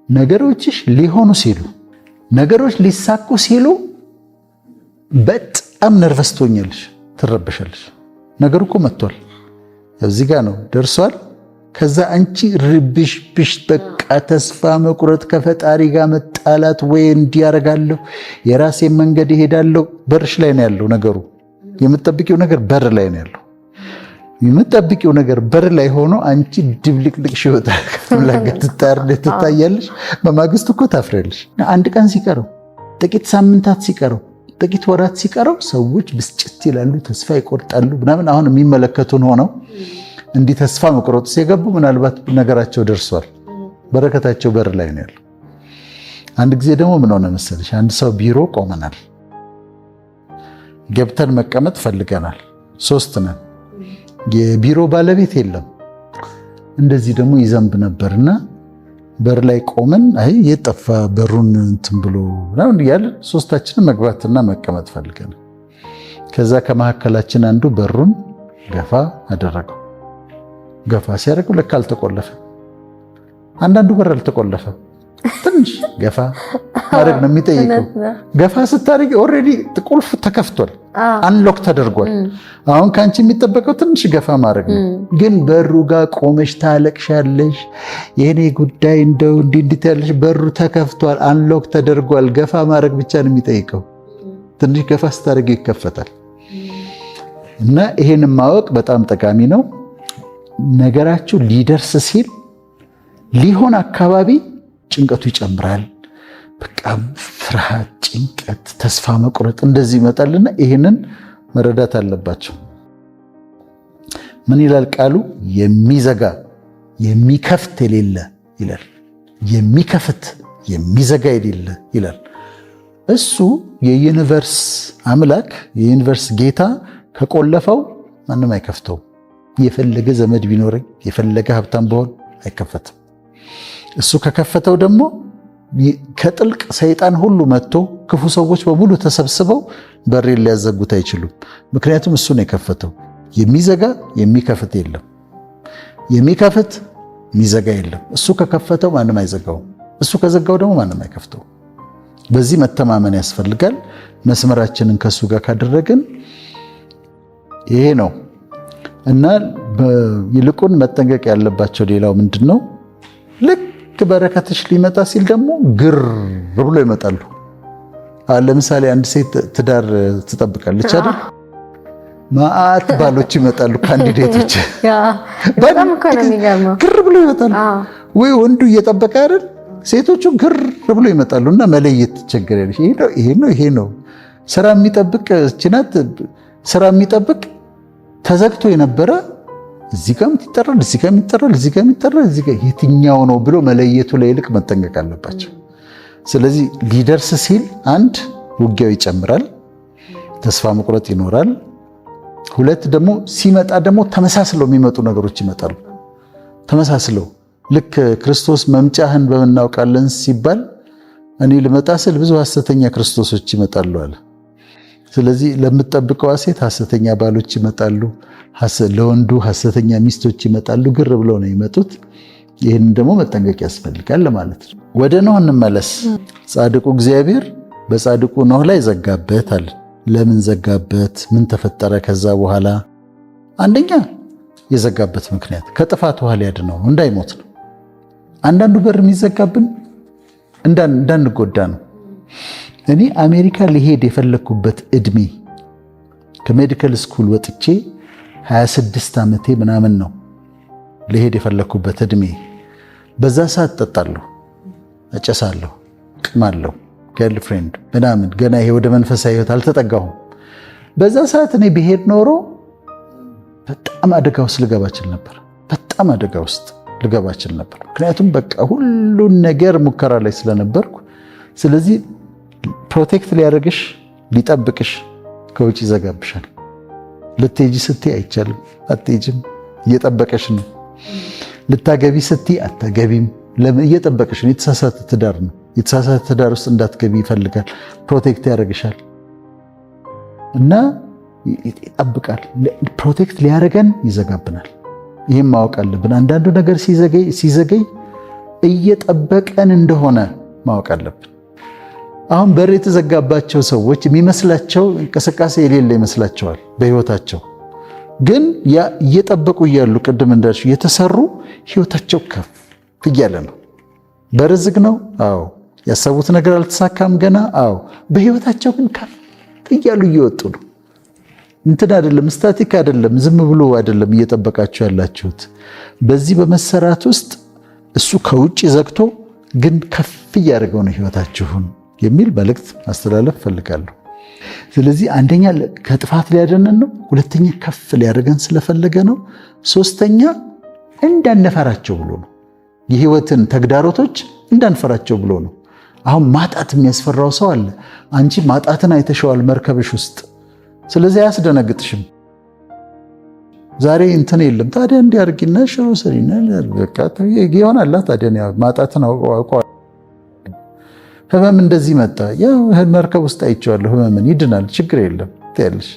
ነገሮችሽ ሊሆኑ ሲሉ ነገሮች ሊሳኩ ሲሉ በጣም ነርቨስ ትሆኛለሽ፣ ትረበሻለሽ። ነገሩ እኮ መጥቷል፣ እዚህ ጋር ነው ደርሷል። ከዛ አንቺ ርብሽ በቃ ተስፋ መቁረጥ፣ ከፈጣሪ ጋር መጣላት፣ ወይ እንዲያረጋለሁ የራሴን መንገድ ይሄዳለሁ። በርሽ ላይ ነው ያለው ነገሩ። የምትጠብቂው ነገር በር ላይ ነው ያለው። የምትጠብቂው ነገር በር ላይ ሆኖ አንቺ ድብልቅልቅ ሽወጣ ከፍላገት ትታያለሽ። በማግስቱ እኮ ታፍሪያለሽ። አንድ ቀን ሲቀረው፣ ጥቂት ሳምንታት ሲቀረው፣ ጥቂት ወራት ሲቀረው ሰዎች ብስጭት ይላሉ፣ ተስፋ ይቆርጣሉ ምናምን። አሁን የሚመለከቱን ሆነው እንዲህ ተስፋ መቁረጥ ሲገቡ ምናልባት ነገራቸው ደርሷል። በረከታቸው በር ላይ ነው ያለው። አንድ ጊዜ ደግሞ ምን ሆነ መሰለሽ? አንድ ሰው ቢሮ ቆመናል፣ ገብተን መቀመጥ ፈልገናል። 3 ነን። የቢሮ ባለቤት የለም። እንደዚህ ደግሞ ይዘንብ ነበርና በር ላይ ቆመን አይ የጠፋ በሩን እንትን ብሎ ነው ያለ። 3ታችንን መግባትና መቀመጥ ፈልገናል። ከዛ ከመካከላችን አንዱ በሩን ገፋ አደረገው። ገፋ ሲያደርገው ለካ አልተቆለፈ። አንዳንዱ በር አልተቆለፈም። ትንሽ ገፋ ማድረግ ነው የሚጠይቀው። ገፋ ስታደርጊ ኦልሬዲ ቁልፍ ተከፍቷል፣ አንሎክ ተደርጓል። አሁን ከአንቺ የሚጠበቀው ትንሽ ገፋ ማድረግ ነው። ግን በሩ ጋር ቆመሽ ታለቅሻለሽ። የኔ ጉዳይ እንደው እንዲህ ያለሽ፣ በሩ ተከፍቷል፣ አንሎክ ተደርጓል። ገፋ ማድረግ ብቻ ነው የሚጠይቀው። ትንሽ ገፋ ስታደርጊ ይከፈታል። እና ይሄንን ማወቅ በጣም ጠቃሚ ነው። ነገራችሁ ሊደርስ ሲል ሊሆን አካባቢ ጭንቀቱ ይጨምራል። በቃ ፍርሃት፣ ጭንቀት፣ ተስፋ መቁረጥ እንደዚህ ይመጣልና ይህንን መረዳት አለባቸው። ምን ይላል ቃሉ? የሚዘጋ የሚከፍት የሌለ ይላል። የሚከፍት የሚዘጋ የሌለ ይላል። እሱ የዩኒቨርስ አምላክ የዩኒቨርስ ጌታ ከቆለፈው ማንም አይከፍተው። የፈለገ ዘመድ ቢኖረኝ የፈለገ ሀብታም በሆን አይከፈትም። እሱ ከከፈተው ደግሞ ከጥልቅ ሰይጣን ሁሉ መጥቶ ክፉ ሰዎች በሙሉ ተሰብስበው በሬን ሊያዘጉት አይችሉም። ምክንያቱም እሱ ነው የከፈተው። የሚዘጋ የሚከፍት የለም። የሚከፍት የሚዘጋ የለም። እሱ ከከፈተው ማንም አይዘጋውም። እሱ ከዘጋው ደግሞ ማንም አይከፍተው። በዚህ መተማመን ያስፈልጋል። መስመራችንን ከሱ ጋር ካደረግን ይሄ ነው እና ይልቁን መጠንቀቅ ያለባቸው ሌላው ምንድን ነው? ልክ በረከትሽ ሊመጣ ሲል ደግሞ ግር ብሎ ይመጣሉ። ለምሳሌ አንድ ሴት ትዳር ትጠብቃለች አይደል? ማአት ባሎች ይመጣሉ፣ ካንዲዴቶች በጣም እኮ ነው የሚገርመው። ግር ብሎ ይመጣሉ። ወይ ወንዱ እየጠበቀ አይደል? ሴቶቹ ግር ብሎ ይመጣሉ እና መለየት ትቸገራለች። ይሄ ነው ስራ የሚጠብቅ ችናት ስራ የሚጠብቅ ተዘግቶ የነበረ እዚህ ጋር ይጠራል፣ እዚህ ጋር ይጠራል፣ እዚህ ጋር ይጠራል፣ እዚህ ጋር የትኛው ነው ብሎ መለየቱ ላይ ይልቅ መጠንቀቅ አለባቸው። ስለዚህ ሊደርስ ሲል አንድ ውጊያው ይጨምራል፣ ተስፋ መቁረጥ ይኖራል። 2 ደግሞ ሲመጣ ደግሞ ተመሳስለው የሚመጡ ነገሮች ይመጣሉ። ተመሳስለው ልክ ክርስቶስ መምጫህን በምናውቃለን ሲባል እኔ ልመጣ ስል ብዙ ሐሰተኛ ክርስቶሶች ይመጣሉ አለ። ስለዚህ ለምትጠብቀዋ ሴት ሐሰተኛ ባሎች ይመጣሉ፣ ለወንዱ ሐሰተኛ ሚስቶች ይመጣሉ። ግር ብለው ነው የሚመጡት። ይህንን ደግሞ መጠንቀቅ ያስፈልጋል ማለት ነው። ወደ ኖህ እንመለስ። ጻድቁ እግዚአብሔር በጻድቁ ኖህ ላይ ዘጋበት አለ። ለምን ዘጋበት? ምን ተፈጠረ? ከዛ በኋላ አንደኛ የዘጋበት ምክንያት ከጥፋት ውሃ ሊያድነው እንዳይሞት ነው። አንዳንዱ በር የሚዘጋብን እንዳንጎዳ ነው። እኔ አሜሪካ ሊሄድ የፈለግኩበት እድሜ ከሜዲካል ስኩል ወጥቼ 26 ዓመቴ ምናምን ነው ሊሄድ የፈለግኩበት እድሜ። በዛ ሰዓት ጠጣለሁ፣ እጨሳለሁ፣ ቅማለሁ፣ ገርልፍሬንድ ምናምን ገና ይሄ ወደ መንፈሳዊ ህይወት አልተጠጋሁም። በዛ ሰዓት እኔ ብሄድ ኖሮ በጣም አደጋ ውስጥ ልገባ እችል ነበር። በጣም አደጋ ውስጥ ልገባ እችል ነበር። ምክንያቱም በቃ ሁሉን ነገር ሙከራ ላይ ስለነበርኩ። ስለዚህ ፕሮቴክት ሊያደርግሽ ሊጠብቅሽ ከውጭ ይዘጋብሻል። ልትሄጂ ስትይ አይቻልም፣ አትሄጂም፣ እየጠበቀሽ ነው። ልታገቢ ስትይ አታገቢም፣ ለምን? እየጠበቀሽ ነው። የተሳሳተ ትዳር ነው። የተሳሳተ ትዳር ውስጥ እንዳትገቢ ይፈልጋል። ፕሮቴክት ያደርግሻል እና ይጠብቃል። ፕሮቴክት ሊያደርገን ይዘጋብናል። ይህም ማወቅ አለብን። አንዳንዱ ነገር ሲዘገይ እየጠበቀን እንደሆነ ማወቅ አለብን። አሁን በር የተዘጋባቸው ሰዎች የሚመስላቸው እንቅስቃሴ የሌለ ይመስላቸዋል በህይወታቸው። ግን ያ እየጠበቁ እያሉ ቅድም እንዳልሽ የተሰሩ ህይወታቸው ከፍ እያለ ነው። በር ዝግ ነው። አዎ። ያሰቡት ነገር አልተሳካም ገና። አዎ። በህይወታቸው ግን ከፍ እያሉ እየወጡ ነው። እንትን አይደለም፣ ስታቲክ አይደለም፣ ዝም ብሎ አይደለም እየጠበቃችሁ ያላችሁት። በዚህ በመሰራት ውስጥ እሱ ከውጭ ዘግቶ ግን ከፍ እያደረገው ነው ህይወታችሁን የሚል መልእክት ማስተላለፍ ፈልጋለሁ። ስለዚህ አንደኛ ከጥፋት ሊያድነን ነው፣ ሁለተኛ ከፍ ሊያደርገን ስለፈለገ ነው፣ ሶስተኛ እንዳንፈራቸው ብሎ ነው። የህይወትን ተግዳሮቶች እንዳንፈራቸው ብሎ ነው። አሁን ማጣት የሚያስፈራው ሰው አለ። አንቺ ማጣትን አይተሸዋል መርከብሽ ውስጥ። ስለዚህ አያስደነግጥሽም። ዛሬ እንትን የለም ታዲያ እንዲያርጊና ሽሮ ሰሪና በቃ ይሆናል። ታዲያ ማጣትን አውቀዋል። ህመም እንደዚህ መጣ፣ ያው መርከብ ውስጥ አይቼዋለሁ፣ ህመምን ይድናል፣ ችግር የለም ትያለሽ።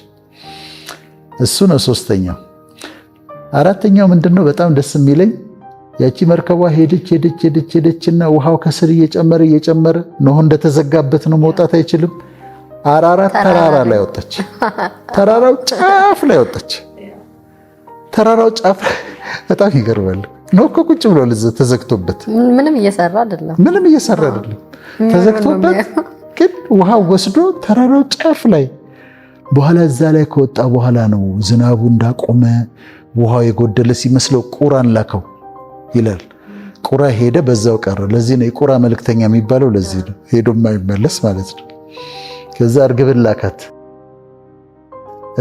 እሱ ነው ሶስተኛው። አራተኛው ምንድነው? በጣም ደስ የሚለኝ ያቺ መርከቧ ሄደችና ውሃው ከስር እየጨመረ ኖህ እንደተዘጋበት ነው፣ መውጣት አይችልም። አራራት ተራራ ላይ ወጣች። ተራራው ጫፍ ላይ ወጣች። ተራራው ጫፍ በጣም ይገርማል። ኖህ እኮ ቁጭ ብሎ ተዘግቶበት ምንም እየሰራ አይደለም፣ ተዘግቶበት ግን ውሃው ወስዶ ተራራው ጫፍ ላይ በኋላ እዛ ላይ ከወጣ በኋላ ነው ዝናቡ እንዳቆመ ውሃው የጎደለ ሲመስለው ቁራን ላከው ይላል። ቁራ ሄደ፣ በዛው ቀረ። ለዚህ ነው የቁራ መልእክተኛ የሚባለው። ለዚህ ነው ሄዶ የማይመለስ ማለት ነው። ከዛ እርግብን ላካት።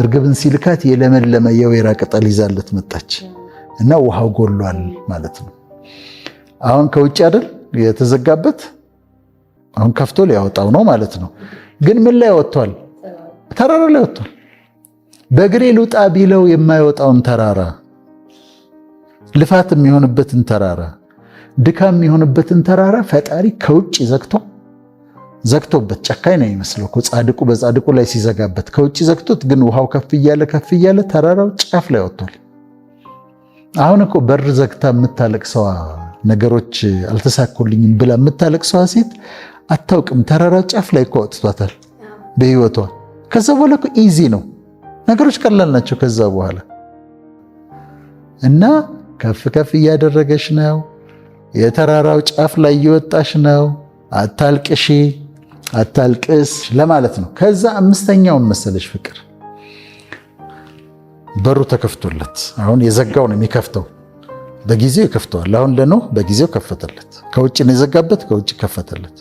እርግብን ሲልካት የለመለመ የወይራ ቅጠል ይዛለት መጣች እና ውሃው ጎሏል ማለት ነው። አሁን ከውጭ አይደል የተዘጋበት፣ አሁን ከፍቶ ሊያወጣው ነው ማለት ነው። ግን ምን ላይ ወጥቷል? ተራራ ላይ ወጥቷል። በእግሬ ልውጣ ቢለው የማይወጣውን ተራራ፣ ልፋት የሚሆንበትን ተራራ፣ ድካም የሚሆንበትን ተራራ ፈጣሪ ከውጭ ዘግቶበት ጨካኝ ነው የሚመስለው እኮ ጻድቁ በጻድቁ ላይ ሲዘጋበት፣ ከውጭ ዘግቶት ግን ውሃው ከፍ እያለ ተራራው ጫፍ ላይ ወጥቷል። አሁን እኮ በር ዘግታ የምታለቅሰዋ ነገሮች አልተሳኩልኝም ብላ የምታለቅሰዋ ሴት አታውቅም። ተራራው ጫፍ ላይ እኮ ወጥቷታል በህይወቷ። ከዛ በኋላ እኮ ኢዚ ነው፣ ነገሮች ቀላል ናቸው ከዛ በኋላ። እና ከፍ ከፍ እያደረገሽ ነው፣ የተራራው ጫፍ ላይ እየወጣሽ ነው። አታልቅሺ፣ አታልቅስ ለማለት ነው። ከዛ አምስተኛውን መሰለሽ ፍቅር በሩ ተከፍቶለት፣ አሁን የዘጋው ነው የሚከፍተው፣ በጊዜው ይከፍተዋል። አሁን ለኖህ በጊዜው ከፈተለት። ከውጭ ነው የዘጋበት፣ ከውጭ ከፈተለት።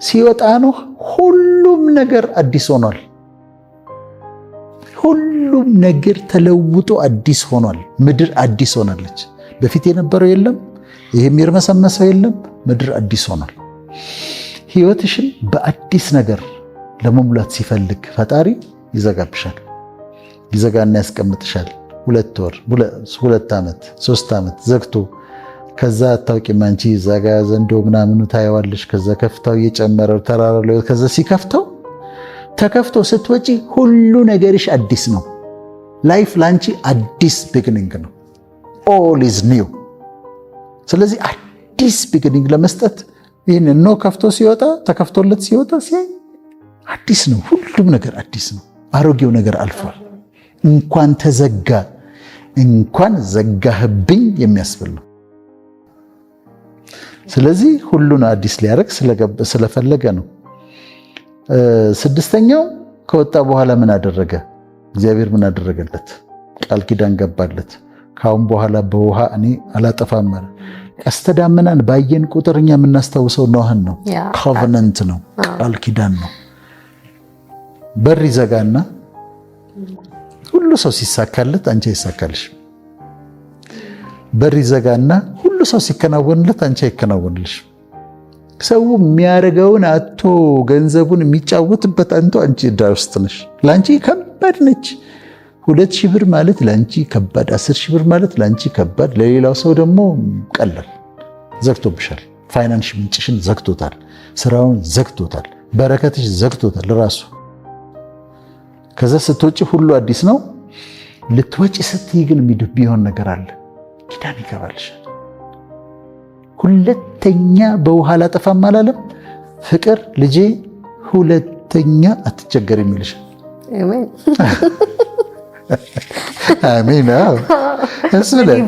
ሲወጣ ኖህ ሁሉም ነገር አዲስ ሆኗል። ሁሉም ነገር ተለውጦ አዲስ ሆኗል። ምድር አዲስ ሆናለች። በፊት የነበረው የለም፣ ይሄ የሚርመሰመሰው የለም። ምድር አዲስ ሆኗል። ህይወትሽን በአዲስ ነገር ለመሙላት ሲፈልግ ፈጣሪ ይዘጋብሻል። ይዘጋና ያስቀምጥሻል። 2 ወር፣ 2 ዓመት፣ 3 ዓመት ዘግቶ ከዛ አታውቂም አንቺ ዘጋ ዘንዶ ምናምኑ ታየዋለሽ። ከዛ ከፍታው እየጨመረ ተራራ ላይ ከዛ ሲከፍተው ተከፍቶ ስትወጪ ሁሉ ነገርሽ አዲስ ነው። ላይፍ ላንቺ አዲስ ቢግኒንግ ነው። ኦል ኢዝ ኒው። ስለዚህ አዲስ ቢግኒንግ ለመስጠት ይህን ኖህ ከፍቶ ሲወጣ ተከፍቶለት ሲወጣ ሲያይ አዲስ ነው። ሁሉም ነገር አዲስ ነው። አሮጌው ነገር አልፏል። እንኳን ተዘጋ እንኳን ዘጋህብኝ የሚያስብል ነው። ስለዚህ ሁሉን አዲስ ሊያደርግ ስለፈለገ ነው። 6ኛው ከወጣ በኋላ ምን አደረገ? እግዚአብሔር ምን አደረገለት? ቃል ኪዳን ገባለት። ካሁን በኋላ በውሃ እኔ አላጠፋም ማለት። ቀስተ ደመናን ባየን ቁጥር እኛ የምናስታውሰው ኖህን ነው። ኮቨነንት ነው፣ ቃል ኪዳን ነው። በር ይዘጋና ሁሉ ሰው ሲሳካለት አንቺ አይሳካልሽ። በር ይዘጋና ሁሉ ሰው ሲከናወንለት አንቺ አይከናወንልሽ። ሰው የሚያደርገውን አቶ ገንዘቡን የሚጫወትበት አንቺ ዕዳ ውስጥ ነሽ። ለአንቺ ከባድ ነች። 2,000 ብር ማለት ለአንቺ ከባድ፣ 10,000 ብር ማለት ለአንቺ ከባድ፣ ለሌላው ሰው ደግሞ ቀላል። ዘግቶብሻል። ፋይናንስ ምንጭሽን ዘግቶታል። ስራውን ዘግቶታል። በረከትሽ ዘግቶታል ራሱ። ከዛ ስትወጪ ሁሉ አዲስ ነው። ልትወጪ ስትይ ግን ቢሆን ነገር አለ። ኪዳን ይገባልሻል። ሁለተኛ በውሃ አላጠፋም አላለም። ፍቅር ልጄ ሁለተኛ አትቸገሪም ይልሻል። አሜን። እሱ ላይ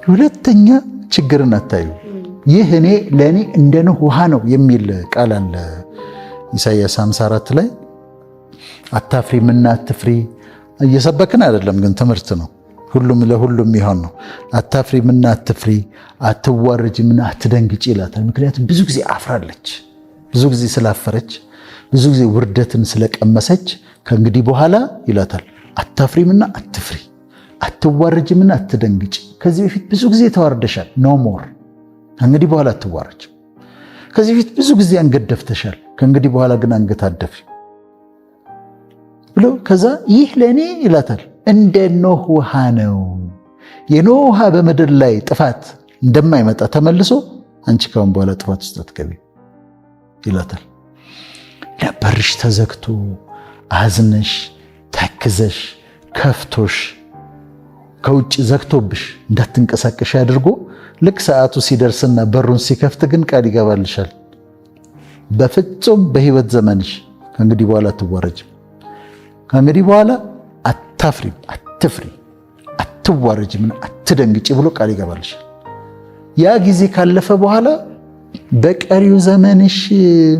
ሁለተኛ ችግርን አታዩ። ይህ ለእኔ እንደ ኖህ ውሃ ነው የሚል ቃል አለ ኢሳይያስ 54 ላይ። አታፍሪምና አትፍሪ። እየሰበክን አይደለም ግን ትምህርት ነው። ሁሉም ለሁሉም ይሆን ነው። አታፍሪምና አትፍሪ፣ አትዋረጅምና አትደንግጪ ይላታል። ምክንያቱም ብዙ ጊዜ አፍራለች። ብዙ ጊዜ ስላፈረች፣ ብዙ ጊዜ ውርደትን ስለቀመሰች ከእንግዲህ በኋላ ይላታል አታፍሪምና አትፍሪ፣ አትዋረጅምና አትደንግጪ። ከዚህ በፊት ብዙ ጊዜ ተዋርደሻል፣ ኖ ሞር። ከእንግዲህ በኋላ አትዋረጅም። ከዚህ በፊት ብዙ ጊዜ አንገት ደፍተሻል፣ ከእንግዲህ በኋላ ግን አንገት አትደፊ ብሎ ከዛ ይህ ለእኔ ይላታል እንደ ኖህ ውሃ ነው። የኖህ ውሃ በምድር ላይ ጥፋት እንደማይመጣ ተመልሶ አንቺ ካሁን በኋላ ጥፋት ውስጥ አትገቢ ይላታል። በርሽ ተዘግቶ አዝነሽ ተክዘሽ ከፍቶሽ ከውጭ ዘግቶብሽ እንዳትንቀሳቀሽ አድርጎ ልክ ሰዓቱ ሲደርስና በሩን ሲከፍት ግን ቃል ይገባልሻል። በፍጹም በህይወት ዘመንሽ ከእንግዲህ በኋላ አትዋረጅም፣ ከእንግዲህ በኋላ አታፍሪም፣ አትፍሪ፣ አትዋረጅም፣ አትደንግጪ ብሎ ቃል ይገባልሻል። ያ ጊዜ ካለፈ በኋላ በቀሪው ዘመንሽ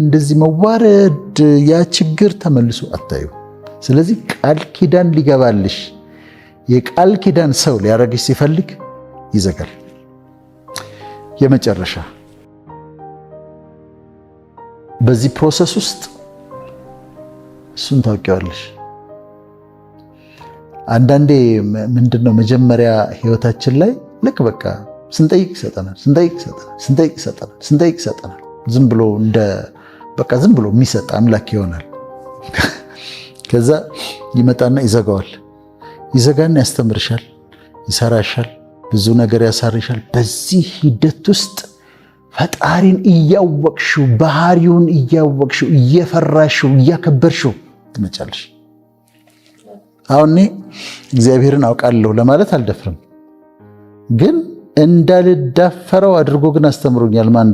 እንደዚህ መዋረድ፣ ያ ችግር ተመልሶ አታዩ። ስለዚህ ቃል ኪዳን ሊገባልሽ የቃል ኪዳን ሰው ሊያረግሽ ሲፈልግ ይዘጋል። የመጨረሻ በዚህ ፕሮሰስ ውስጥ እሱን ታውቂዋለሽ። አንዳንዴ ምንድነው መጀመሪያ ህይወታችን ላይ ልክ በቃ ስንጠይቅ ይሰጠናል፣ ስንጠይቅ ይሰጠናል። ዝም ብሎ የሚሰጥ አምላክ ይሆናል። ከዛ ይመጣና ይዘጋና ያስተምርሻል፣ ይሰራሻል፣ ብዙ ነገር ያሳርሻል። በዚህ ሂደት ውስጥ ፈጣሪን እያወቅሽው፣ ባህሪውን እያወቅሽው፣ እየፈራሽው፣ እያከበርሽው ትመጫለሽ። አሁን እግዚአብሔርን አውቃለሁ ለማለት አልደፍርም፣ ግን እንዳልዳፈረው አድርጎ ግን አስተምሮኛል። ማን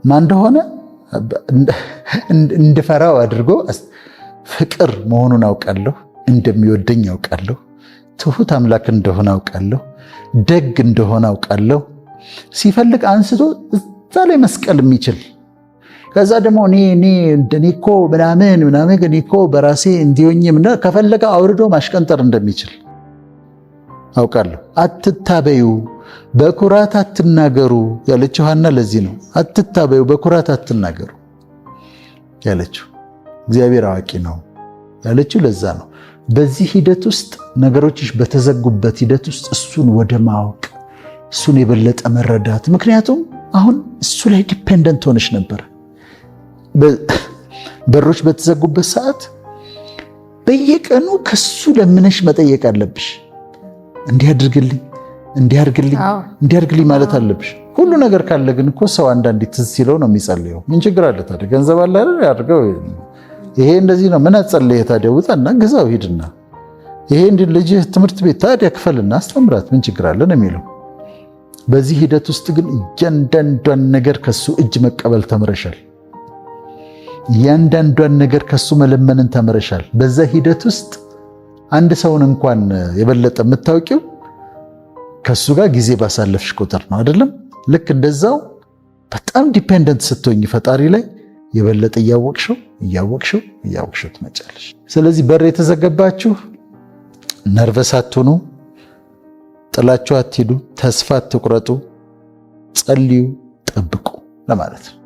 እንደሆነ እንድፈራው አድርጎ ፍቅር መሆኑን አውቃለሁ፣ እንደሚወደኝ አውቃለሁ፣ ትሁት አምላክ እንደሆነ አውቃለሁ፣ ደግ እንደሆነ አውቃለሁ። ሲፈልግ አንስቶ እዛ ላይ መስቀል የሚችል ከዛ ደግሞ እኔ እኮ ምናምን እኔ እኮ በራሴ እንዲሆኝም ከፈለገ አውርዶ ማሽቀንጠር እንደሚችል አውቃለሁ። አትታበዩ፣ በኩራት አትናገሩ ያለችው ሐና ለዚህ ነው። አትታበዩ፣ በኩራት አትናገሩ ያለችው። እግዚአብሔር አዋቂ ነው ያለችው ለዛ ነው። በዚህ ሂደት ውስጥ ነገሮችሽ በተዘጉበት ሂደት ውስጥ እሱን ወደ ማወቅ፣ እሱን የበለጠ መረዳት። ምክንያቱም አሁን እሱ ላይ ዲፔንደንት ሆነሽ ነበር። በሮች በተዘጉበት ሰዓት በየቀኑ ከሱ ለምነሽ መጠየቅ አለብሽ። እንዲያድርግልኝ ማለት አለብሽ። ሁሉ ነገር ካለ ግን እኮ ሰው አንዳንዴ ትዝ ሲለው ነው የሚጸልየው። ምን ችግር አለ ታዲያ? ገንዘብ አለ አይደል? ያድርገው። ይሄ እንደዚህ ነው። ምን አጸለየ ታዲያ? ውጣና ግዛው ሂድና፣ ይሄ እንዲህ ልጅህ ትምህርት ቤት ታዲያ ክፈልና አስተምራት፣ ምን ችግር አለ ነው የሚለው። በዚህ ሂደት ውስጥ ግን እያንዳንዷን ነገር ከሱ እጅ መቀበል ተምረሻል። እያንዳንዷን ነገር ከሱ መለመንን ተምረሻል። በዛ ሂደት ውስጥ አንድ ሰውን እንኳን የበለጠ የምታውቂው ከሱ ጋር ጊዜ ባሳለፍሽ ቁጥር ነው አይደለም? ልክ እንደዛው በጣም ዲፔንደንት ስትሆኝ ፈጣሪ ላይ የበለጠ እያወቅሽው ትመጫለሽ። ስለዚህ በር የተዘገባችሁ ነርቨስ አትሁኑ፣ ጥላችሁ አትሂዱ፣ ተስፋ አትቁረጡ፣ ጸልዩ፣ ጠብቁ ለማለት ነው።